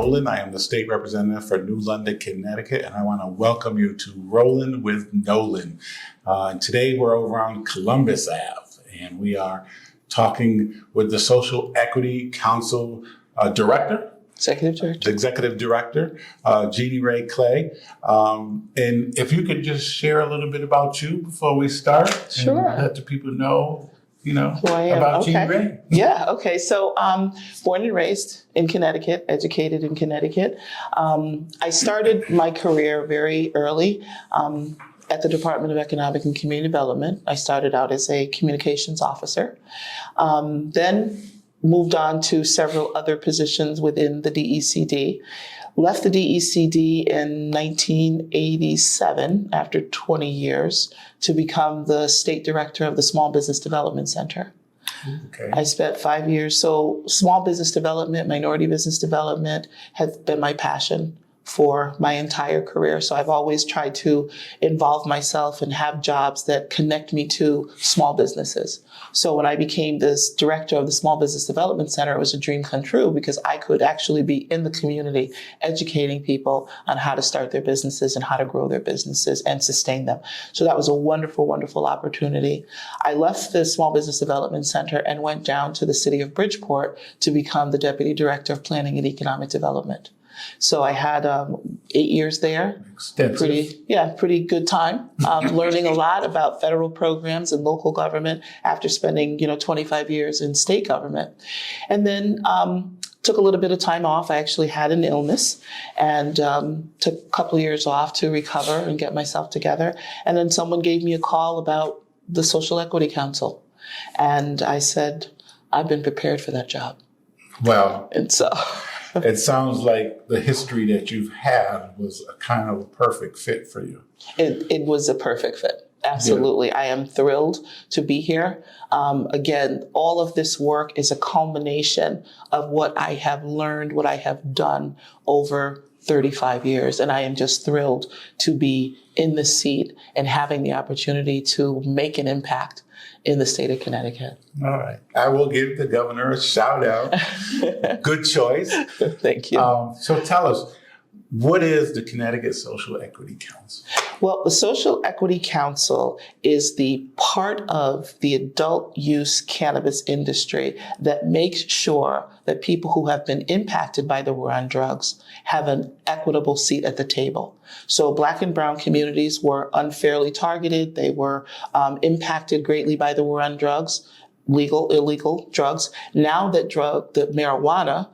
Nolan. I am the state representative for New London, Connecticut, and I want to welcome you to Rollin with Nolan. And today we're over on Columbus Ave, and we are talking with the Social Equity Council Director, Executive Director, Jeannie Ray Clay. And if you could just share a little bit about you before we start. Sure. And let the people know, who I am. about Okay. Jeannie Ray. Yeah, okay. So born and raised in Connecticut, educated in Connecticut. I started my career very early at the Department of Economic and Community Development. I started out as a communications officer. Then moved on to several other positions within the DECD. Left the DECD in 1987 after 20 years to become the state director of the Small Business Development Center. Okay. I spent 5 years. So small business development, minority business development has been my passion for my entire career. So I've always tried to involve myself and have jobs that connect me to small businesses. So when I became this director of the Small Business Development Center, it was a dream come true because I could actually be in the community educating people on how to start their businesses and how to grow their businesses and sustain them. So that was a wonderful, wonderful opportunity. I left the Small Business Development Center and went down to the city of Bridgeport to become the Deputy Director of Planning and Economic Development. So I had 8 years there. Extensive. Pretty good time. Learning a lot about federal programs and local government after spending, 25 years in state government. And then took a little bit of time off. I actually had an illness and took a couple of years off to recover and get myself together. And then someone gave me a call about the Social Equity Council. And I said, I've been prepared for that job. Well, and so... It sounds like the history that you've had was a kind of a perfect fit for you. It was a perfect fit. Absolutely. Yeah. I am thrilled to be here. Again, all of this work is a culmination of what I have learned, what I have done over 35 years. And I am just thrilled to be in the seat and having the opportunity to make an impact in the state of Connecticut. All right. I will give the governor a shout out. Good choice. Thank you. So tell us, what is the Connecticut Social Equity Council? Well, the Social Equity Council is the part of the adult use cannabis industry that makes sure that people who have been impacted by the war on drugs have an equitable seat at the table. So Black and brown communities were unfairly targeted. They were impacted greatly by the war on drugs. Legal, illegal drugs. Now that marijuana,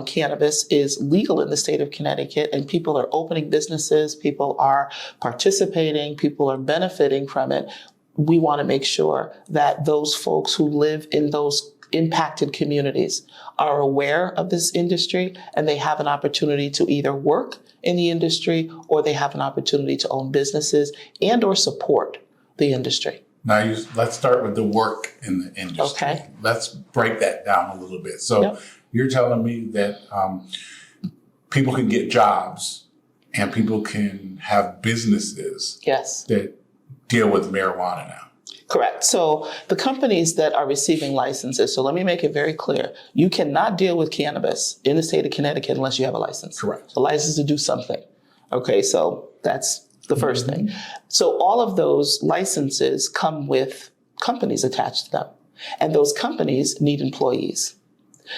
cannabis is legal in the state of Connecticut and people are opening businesses, people are participating, people are benefiting from it, we want to make sure that those folks who live in those impacted communities are aware of this industry and they have an opportunity to either work in the industry or they have an opportunity to own businesses and or support the industry. Now, let's start with the work in the industry. Okay. Let's break that down a little bit. So You're telling me that people can get jobs and people can have businesses that deal with marijuana now. Correct. So the companies that are receiving licenses, so let me make it very clear, you cannot deal with cannabis in the state of Connecticut unless you have a license. Correct. A license to do something. Okay, so that's the first thing. So all of those licenses come with companies attached to them. And those companies need employees.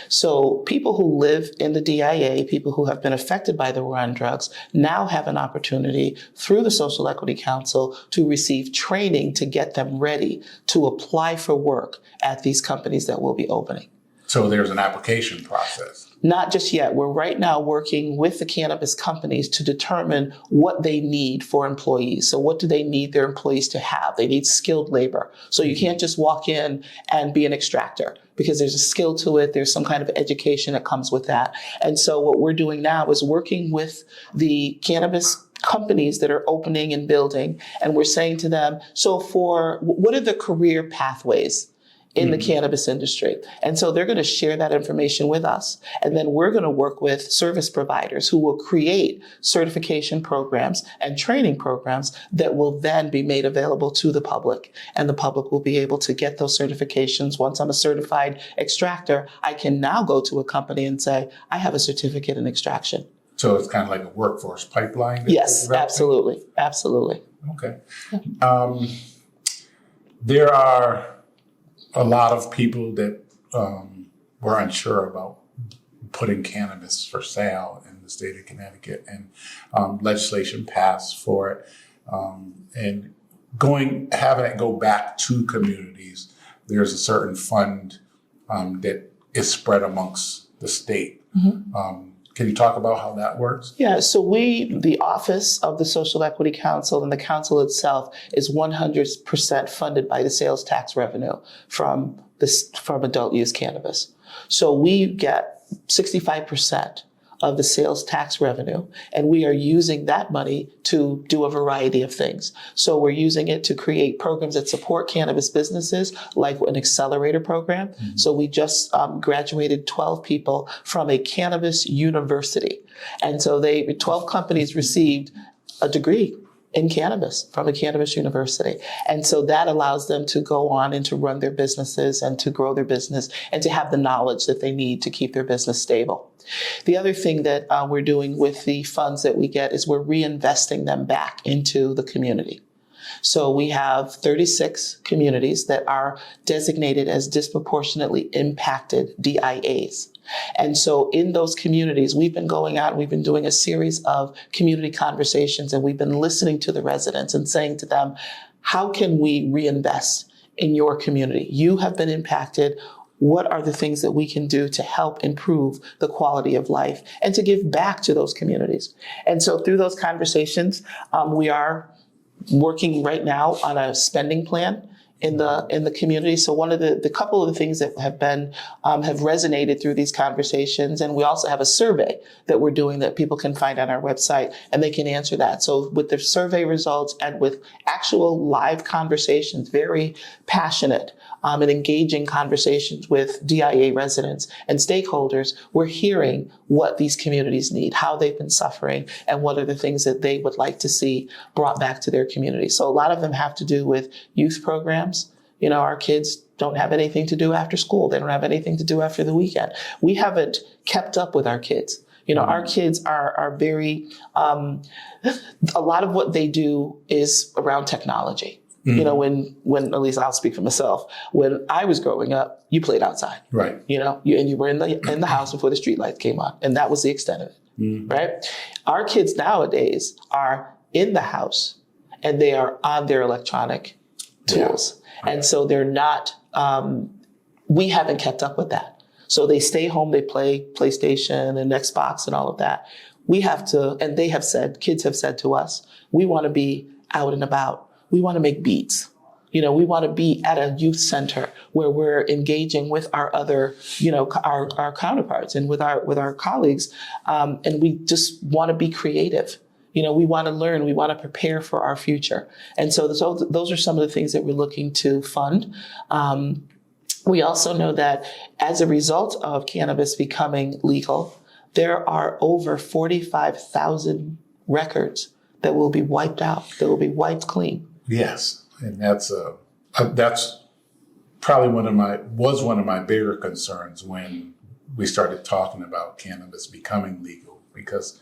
So people who live in the DIA, people who have been affected by the war on drugs, now have an opportunity through the Social Equity Council to receive training to get them ready to apply for work at these companies that will be opening. So there's an application process. Not just yet. We're right now working with the cannabis companies to determine what they need for employees. So what do they need their employees to have? They need skilled labor. So you can't just walk in and be an extractor because there's a skill to it. There's some kind of education that comes with that. And so what we're doing now is working with the cannabis companies that are opening and building. And we're saying to them, so for what are the career pathways in the cannabis industry. And so they're going to share that information with us. And then we're going to work with service providers who will create certification programs and training programs that will then be made available to the public. And the public will be able to get those certifications. Once I'm a certified extractor, I can now go to a company and say, I have a certificate in extraction. So it's kind of like a workforce pipeline? Yes, absolutely. Absolutely. Okay. There are a lot of people that were unsure about putting cannabis for sale in the state of Connecticut, and legislation passed for it. And having it go back to communities, there's a certain fund that is spread amongst the state. Can you talk about how that works? Yeah, so the Office of the Social Equity Council and the council itself is 100% funded by the sales tax revenue from adult use cannabis. So we get 65% of the sales tax revenue, and we are using that money to do a variety of things. So we're using it to create programs that support cannabis businesses, like an accelerator program. So we just graduated 12 people from a cannabis university. And so 12 companies received a degree in cannabis from a cannabis university. And so that allows them to go on and to run their businesses and to grow their business and to have the knowledge that they need to keep their business stable. The other thing that we're doing with the funds that we get is we're reinvesting them back into the community. So we have 36 communities that are designated as disproportionately impacted DIAs. And so in those communities, we've been going out and we've been doing a series of community conversations, and we've been listening to the residents and saying to them, how can we reinvest in your community? You have been impacted. What are the things that we can do to help improve the quality of life and to give back to those communities? And so through those conversations, we are working right now on a spending plan in the community. So one of the couple of the things that have resonated through these conversations, and we also have a survey that we're doing that people can find on our website, and they can answer that. So with the survey results and with actual live conversations, very passionate and engaging conversations with DIA residents and stakeholders, we're hearing what these communities need, how they've been suffering, and what are the things that they would like to see brought back to their community. So a lot of them have to do with youth programs. You know, our kids don't have anything to do after school. They don't have anything to do after the weekend. We haven't kept up with our kids. You know, our kids are very, a lot of what they do is around technology. You know, when at least I'll speak for myself, when I was growing up, you played outside. Right. You know, and you were in the house before the street lights came on. And that was the extent of it. Right. Our kids nowadays are in the house and they are on their electronic tools. Yeah. And so they're not, we haven't kept up with that. So they stay home, they play PlayStation and Xbox and all of that. We have to, and they have said, kids have said to us, we want to be out and about. We want to make beats. You know, we want to be at a youth center where we're engaging with our other, you know, our counterparts and with our colleagues. And we just want to be creative. You know, we want to learn, we want to prepare for our future. And so those are some of the things that we're looking to fund. We also know that as a result of cannabis becoming legal, there are over 45,000 records that will be wiped out, that will be wiped clean. Yes, and that's probably one of my bigger concerns when we started talking about cannabis becoming legal, because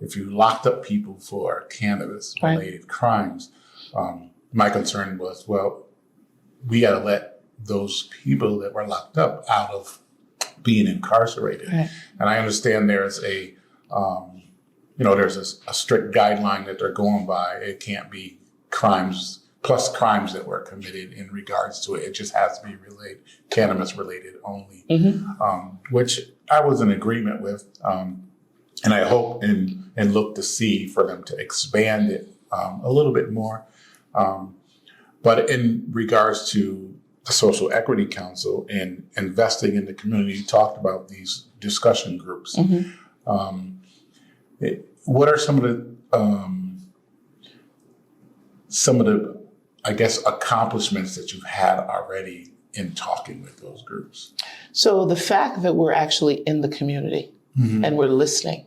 if you locked up people for cannabis-related crimes, my concern was, well, we got to let those people that were locked up out of being incarcerated. Right. And I understand there's a strict guideline that they're going by. It can't be crimes plus crimes that were committed in regards to it. It just has to be cannabis related only, which I was in agreement with. And I hope and look to see for them to expand it a little bit more. But in regards to the Social Equity Council and investing in the community, you talked about these discussion groups. What are some of the, I guess, accomplishments that you've had already in talking with those groups? So the fact that we're actually in the community and we're listening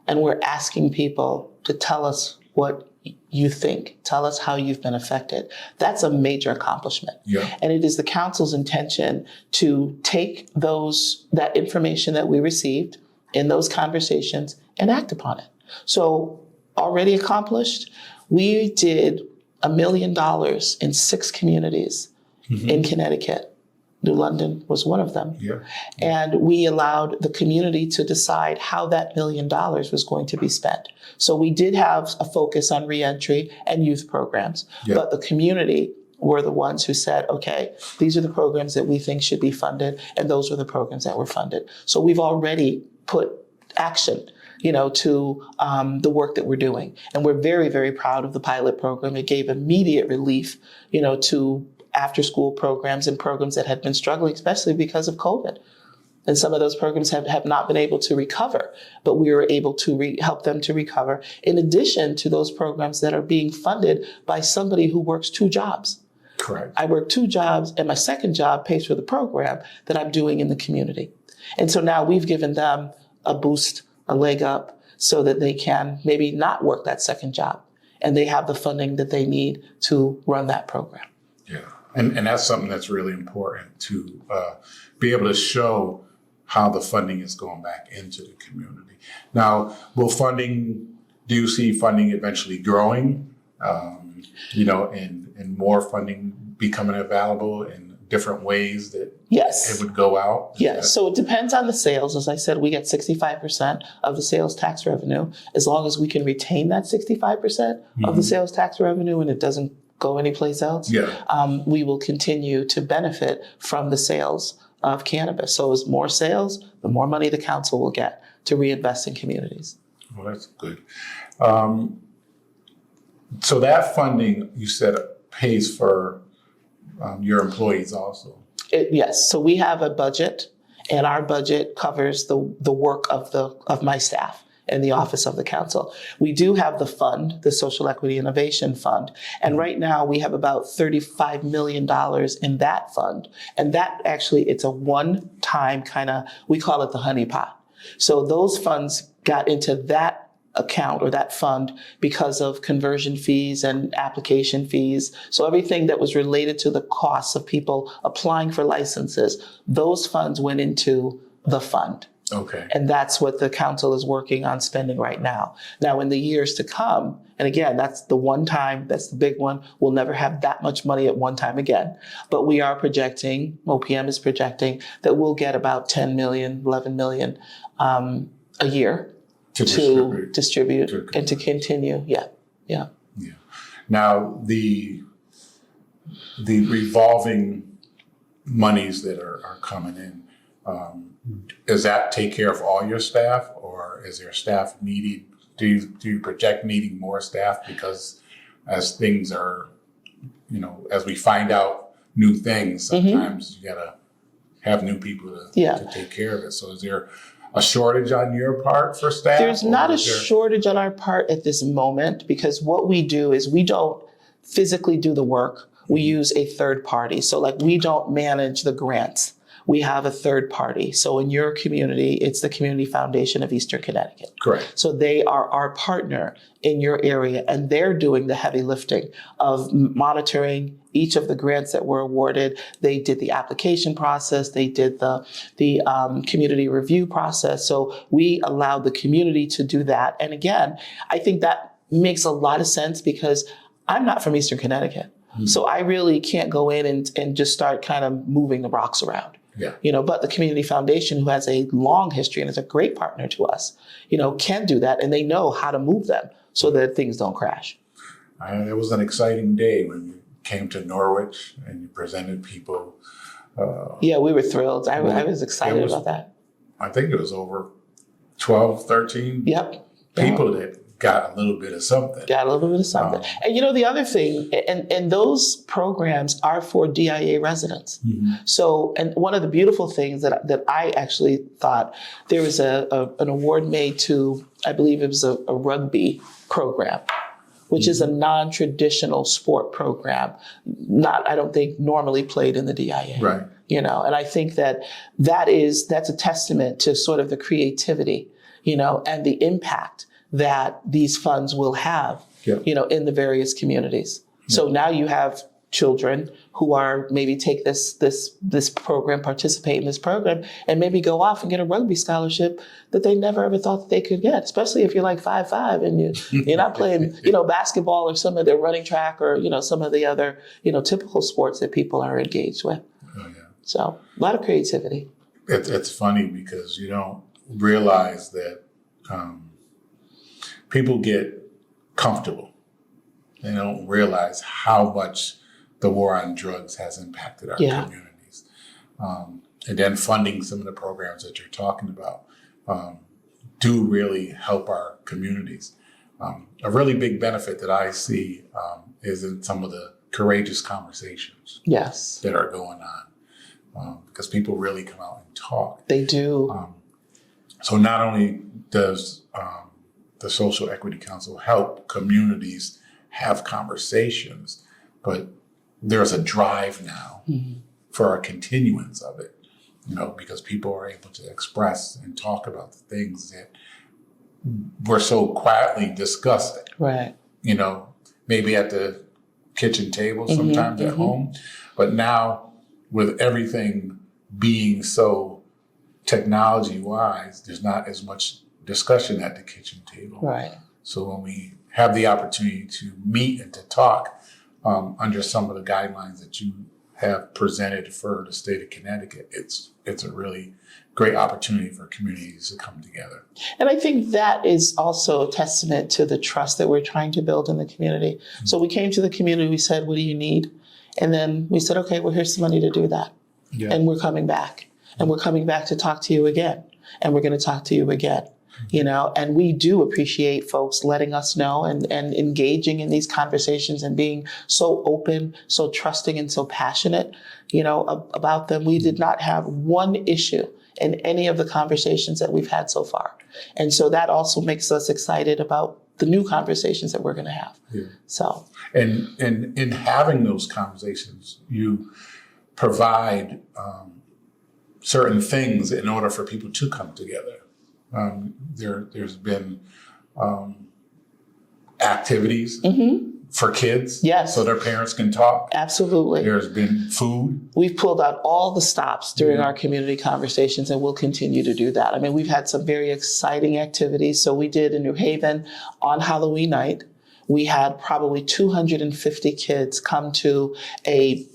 and we're asking people to tell us what you think, tell us how you've been affected, that's a major accomplishment. Yeah. And it is the council's intention to take that information that we received in those conversations and act upon it. So already accomplished, we did $1 million in 6 communities in Connecticut. New London was one of them. Yeah. And we allowed the community to decide how that $1 million was going to be spent. So we did have a focus on reentry and youth programs, but the community were the ones who said, okay, these are the programs that we think should be funded, and those were the programs that were funded. So we've already put action to the work that we're doing. And we're very, very proud of the pilot program. It gave immediate relief, to after-school programs and programs that had been struggling, especially because of COVID. And some of those programs have not been able to recover, but we were able to help them to recover, in addition to those programs that are being funded by somebody who works 2 jobs. Correct. I work 2 jobs, and my second job pays for the program that I'm doing in the community. And so now we've given them a boost, a leg up, so that they can maybe not work that second job, and they have the funding that they need to run that program. Yeah. And that's something that's really important, to be able to show how the funding is going back into the community. Now, do you see funding eventually growing, and more funding becoming available in different ways that it would go out? Yes. So it depends on the sales. As I said, we get 65% of the sales tax revenue. As long as we can retain that 65% of the sales tax revenue and it doesn't go anyplace else, we will continue to benefit from the sales of cannabis. So as more sales, the more money the council will get to reinvest in communities. Well, that's good. So that funding, you said, pays for your employees also. Yes. So we have a budget, and our budget covers the work of my staff in the office of the council. We do have the fund, the Social Equity Innovation Fund. And right now we have about $35 million in that fund. And that actually, it's a one-time we call it the honey pot. So those funds got into that account or that fund because of conversion fees and application fees. So everything that was related to the costs of people applying for licenses, those funds went into the fund. Okay. And that's what the council is working on spending right now. Now, in the years to come, and again, that's the one time, that's the big one. We'll never have that much money at one time again. But we are projecting, OPM is projecting, that we'll get about 10 million, 11 million a year to distribute and to continue. Yeah. Now, the revolving monies that are coming in, does that take care of all your staff, or is there staff needed? Do you project needing more staff? Because as things are, as we find out new things, sometimes you gotta have new people to take care of it. So is there a shortage on your part for staff? There's not a shortage on our part at this moment, because what we do is we don't physically do the work. We use a third party. So we don't manage the grants. We have a third party. So in your community, it's the Community Foundation of Eastern Connecticut. Correct. So they are our partner in your area, and they're doing the heavy lifting of monitoring each of the grants that were awarded. They did the application process. They did the community review process. So we allowed the community to do that. And again, I think that makes a lot of sense, because I'm not from Eastern Connecticut. So I really can't go in and just start kind of moving the rocks around. Yeah. But the Community Foundation, who has a long history and is a great partner to us, can do that, and they know how to move them so that things don't crash. It was an exciting day when you came to Norwich and you presented people. We were thrilled. I was excited about that. I think it was over 12, 13 people that got a little bit of something. And the other thing, and those programs are for DIA residents. So, and one of the beautiful things that I actually thought, there was an award made to, I believe it was a rugby program, which is a non-traditional sport program, not, I don't think, normally played in the DIA. Right. You know, and I think that's a testament to sort of the creativity, you know, and the impact that these funds will have, Yep. you know, in the various communities. So now you have children who are maybe take this program, participate in this program, and maybe go off and get a rugby scholarship that they never ever thought that they could get, especially if you're like 5'5" and you're not playing, you know, basketball or some of the running track or, you know, some of the other, you know, typical sports that people are engaged with. Oh, yeah. So a lot of creativity. It's funny because you don't realize that people get comfortable. They don't realize how much the war on drugs has impacted our communities. And then funding some of the programs that you're talking about do really help our communities. A really big benefit that I see is in some of the courageous conversations that are going on because people really come out and talk. They do. So not only does the Social Equity Council help communities have conversations, but there's a drive now for a continuance of it, you know, because people are able to express and talk about the things that were so quietly discussed, Right. you know, maybe at the kitchen table, sometimes at home, but now with everything being so technology-wise, there's not as much discussion at the kitchen table. Right. So when we have the opportunity to meet and to talk under some of the guidelines that you have presented for the state of Connecticut, it's a really great opportunity for communities to come together. And I think that is also a testament to the trust that we're trying to build in the community. So we came to the community, we said, what do you need? And then we said, okay, well, here's some money to do that. Yeah. And we're coming back. And we're coming back to talk to you again. And we're going to talk to you again. You know, and we do appreciate folks letting us know and engaging in these conversations and being so open, so trusting, and so passionate, you know, about them. We did not have one issue in any of the conversations that we've had so far. And so that also makes us excited about the new conversations that we're going to have. Yeah. So, and in having those conversations, you provide certain things in order for people to come together. There's been activities for kids, so their parents can talk. Absolutely. There's been food. We've pulled out all the stops during our community conversations, and we'll continue to do that. I mean, we've had some very exciting activities. So we did in New Haven on Halloween night. We had probably 250 kids come to a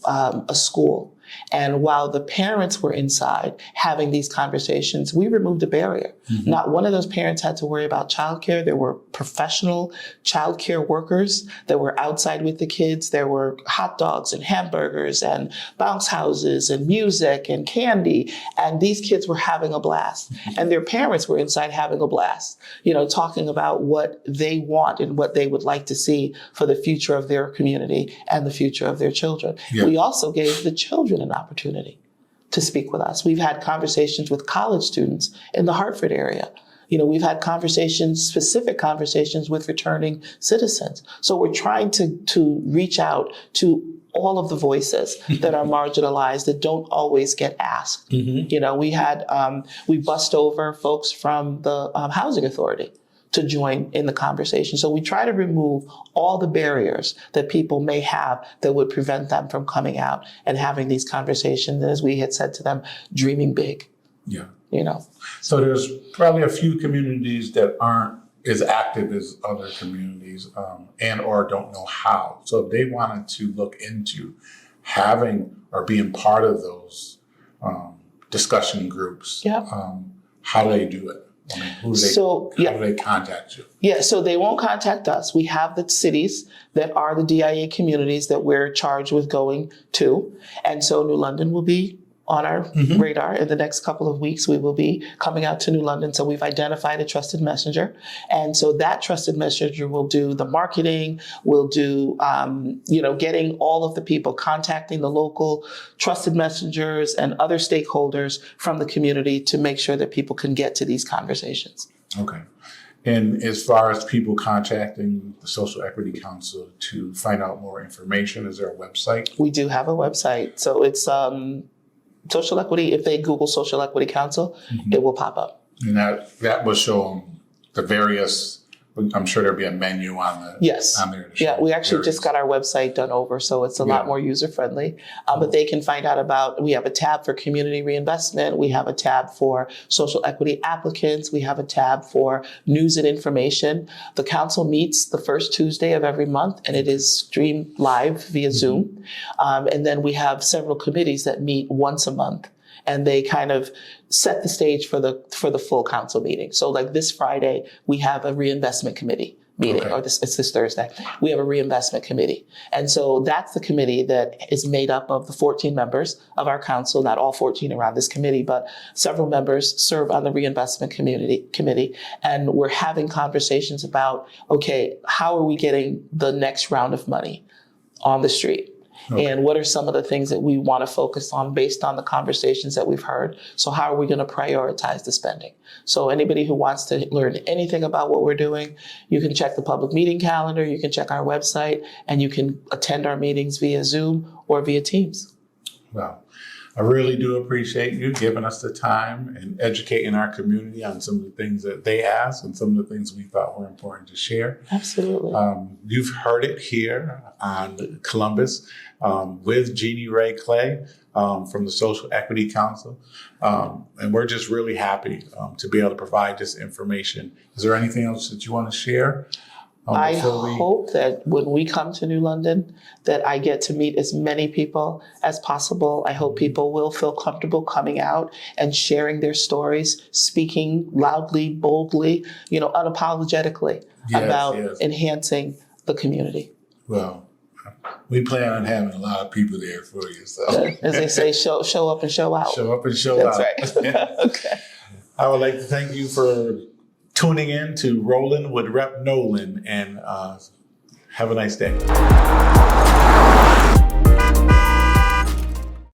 school. And while the parents were inside having these conversations, we removed a barrier. Not one of those parents had to worry about childcare. There were professional childcare workers that were outside with the kids. There were hot dogs and hamburgers and bounce houses and music and candy. And these kids were having a blast. And their parents were inside having a blast, you know, talking about what they want and what they would like to see for the future of their community and the future of their children. Yeah. We also gave the children an opportunity to speak with us. We've had conversations with college students in the Hartford area. You know, we've had conversations, specific conversations with returning citizens. So we're trying to reach out to all of the voices that are marginalized that don't always get asked. You know, we bussed over folks from the Housing Authority to join in the conversation. So we try to remove all the barriers that people may have that would prevent them from coming out and having these conversations. And as we had said to them, dreaming big. Yeah. You know. So there's probably a few communities that aren't as active as other communities and or don't know how. So if they wanted to look into having or being part of those discussion groups, how do they do it? I mean, how do they contact you? Yeah, so they won't contact us. We have the cities that are the DIA communities that we're charged with going to. And so New London will be on our radar. In the next couple of weeks, we will be coming out to New London. So we've identified a trusted messenger. And so that trusted messenger will do the marketing, will do, getting all of the people, contacting the local trusted messengers and other stakeholders from the community to make sure that people can get to these conversations. Okay. And as far as people contacting the Social Equity Council to find out more information, is there a website? We do have a website. So it's Social Equity. If they Google Social Equity Council, it will pop up. And that will show them the various, I'm sure there'll be a menu on the Yes. on there. To show We actually various. just got our website done over, so it's a lot more user friendly. But they can find out about, we have a tab for community reinvestment. We have a tab for social equity applicants. We have a tab for news and information. The council meets the first Tuesday of every month, and it is streamed live via Zoom. And then we have several committees that meet once a month, and they kind of set the stage for the full council meeting. So like this Friday, we have a reinvestment committee meeting, or it's this Thursday. We have a reinvestment committee. And so that's the committee that is made up of the 14 members of our council, not all 14 are on this committee, but several members serve on the reinvestment committee. And we're having conversations about, okay, how are we getting the next round of money on the street? And what are some of the things that we want to focus on based on the conversations that we've heard? So how are we going to prioritize the spending? So anybody who wants to learn anything about what we're doing, you can check the public meeting calendar, you can check our website, and you can attend our meetings via Zoom or via Teams. Well, I really do appreciate you giving us the time and educating our community on some of the things that they asked and some of the things we thought were important to share. Absolutely. You've heard it here on Columbus with Jeannie Ray Clay from the Social Equity Council. And we're just really happy to be able to provide this information. Is there anything else that you want to share? I hope that when we come to New London, that I get to meet as many people as possible. I hope people will feel comfortable coming out and sharing their stories, speaking loudly, boldly, unapologetically about enhancing the community. Well, we plan on having a lot of people there for you. So, as they say, show up and show out. Show up and show out. That's right. Okay. I would like to thank you for tuning in to Rollin with Rep Nolan, and have a nice day.